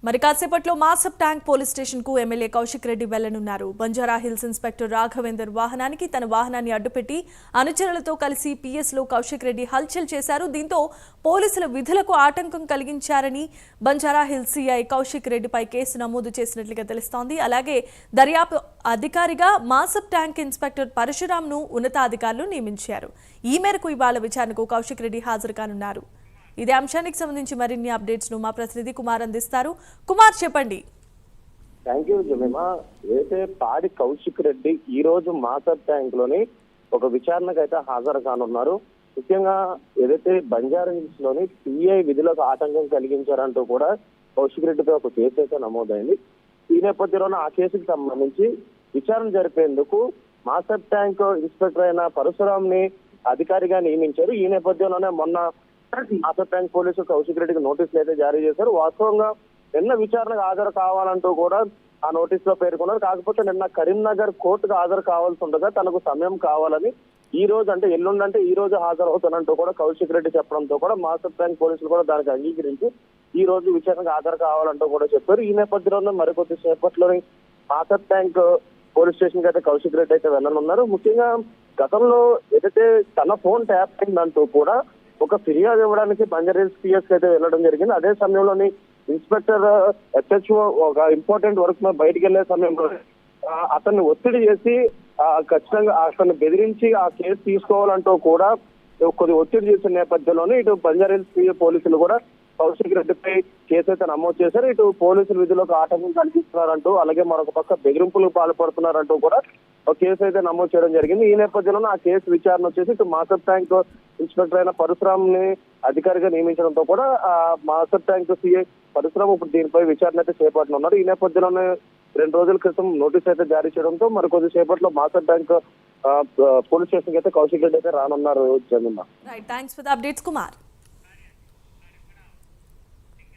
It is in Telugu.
మరి కాసేపట్లో మాసప్ ట్యాంక్ పోలీస్ స్టేషన్ కు ఎమ్మెల్యే కౌశిక్ రెడ్డి వెళ్లనున్నారు. బంజారా హిల్స్ ఇన్స్పెక్టర్ రాఘవేందర్ వాహనానికి తన వాహనాన్ని అడ్డుపెట్టి అనుచరులతో కలిసి పిఎస్ లో కౌశిక్ రెడ్డి హల్చల్ చేశారు. దీంతో పోలీసుల విధులకు ఆటంకం కలిగించారని బంజారా హిల్స్ సిఐ కౌశిక్ రెడ్డిపై కేసు నమోదు చేసినట్లుగా తెలుస్తోంది. అలాగే దర్యాప్తు అధికారిగా మాసప్ ట్యాంక్ ఇన్స్పెక్టర్ పరశురాంను ఉన్నతాధికారులు నియమించారు. ఈ మేరకు ఇవాళ విచారణకు కౌశిక్ రెడ్డి హాజరు కానున్నారు. ఇదే అంశానికి సంబంధించి మరిన్ని అప్డేట్స్ ను మా ప్రతినిధి కుమార్ అందిస్తారు. కుమార్, చెప్పండి. Thank you Jemimah. అయితే పాడి కౌశిక్ రెడ్డి ఈ రోజు మాసప్ ట్యాంక్ లోని ఒక విచారణకు అయితే హాజరు కానున్నారు. ముఖ్యంగా ఏదైతే బంజారా హిల్స్ లోని సిఐ విధులకు ఆటంకం కలిగించారంటూ కూడా కౌశిక్ రెడ్డిపై ఒక కేసు అయితే నమోదైంది. ఈ నేపథ్యంలోనే ఆ కేసుకు సంబంధించి విచారణ జరిపేందుకు మాసప్ ట్యాంక్ ఇన్స్పెక్టర్ అయిన పరశురాం ని అధికారిగా నియమించారు. ఈ నేపథ్యంలోనే మొన్న మాసప్ ట్యాంక్ పోలీసులు కౌశిక్ రెడ్డికి నోటీసులు అయితే జారీ చేశారు. వాస్తవంగా నిన్న విచారణకు హాజరు కావాలంటూ కూడా ఆ నోటీస్ లో పేర్కొన్నారు. కాకపోతే నిన్న కరీంనగర్ కోర్టుకు హాజరు కావాల్సి ఉండగా తనకు సమయం కావాలని ఈ రోజు అంటే ఎల్లుండంటే ఈ రోజు హాజరవుతానంటూ కూడా కౌశిక్ రెడ్డి చెప్పడంతో కూడా మాసప్ ట్యాంక్ పోలీసులు కూడా దానికి అంగీకరించి ఈ రోజు విచారణకు హాజరు కావాలంటూ కూడా చెప్పారు. ఈ నేపథ్యంలో మరికొద్ది సేపట్లోని మాసప్ ట్యాంక్ పోలీస్ స్టేషన్ కి అయితే కౌశిక్ రెడ్డి అయితే వెళ్ళనున్నారు. ముఖ్యంగా గతంలో ఏదైతే తన ఫోన్ ట్యాప్ అయిందంటూ కూడా ఒక ఫిర్యాదు ఇవ్వడానికి బంజారా హిల్స్ పిఎస్ అయితే వెళ్ళడం జరిగింది. అదే సమయంలోని ఇన్స్పెక్టర్ హెచ్ఓ ఒక ఇంపార్టెంట్ వర్క్ మీద బయటికి వెళ్లే సమయంలో అతన్ని ఒత్తిడి చేసి ఖచ్చితంగా అతన్ని బెదిరించి ఆ కేసు తీసుకోవాలంటూ కూడా కొద్ది ఒత్తిడి చేసిన నేపథ్యంలోనే ఇటు బంజారా హిల్స్ పోలీసులు కూడా కౌశిక్ రెడ్డిపై కేసు అయితే నమోదు చేశారు. ఇటు పోలీసుల విధులకు ఆటంకం కల్పిస్తున్నారంటూ అలాగే మరొక పక్క బెదిరింపులకు పాల్పడుతున్నారంటూ కూడా ఒక కేసు అయితే నమోదు చేయడం జరిగింది. ఈ నేపథ్యంలో ఆ కేసు విచారణ వచ్చేసి ఇటు మాసప్ ట్యాంక్ ఇన్స్పెక్టర్ అయిన పరశురాం ని అధికారిగా నియమించడంతో కూడా మాసప్ ట్యాంక్ సిఐ పరశురాం ఇప్పుడు దీనిపై విచారణ అయితే చేపట్టనున్నారు. ఈ నేపథ్యంలోనే 2 రోజుల క్రితం నోటీస్ అయితే జారీ చేయడంతో మరి కొద్ది సేపట్లో మాసప్ ట్యాంక్ పోలీస్ స్టేషన్ అయితే కౌశిక్ రెడ్డి అయితే రానున్నారు. Right, thanks for the updates Kumar.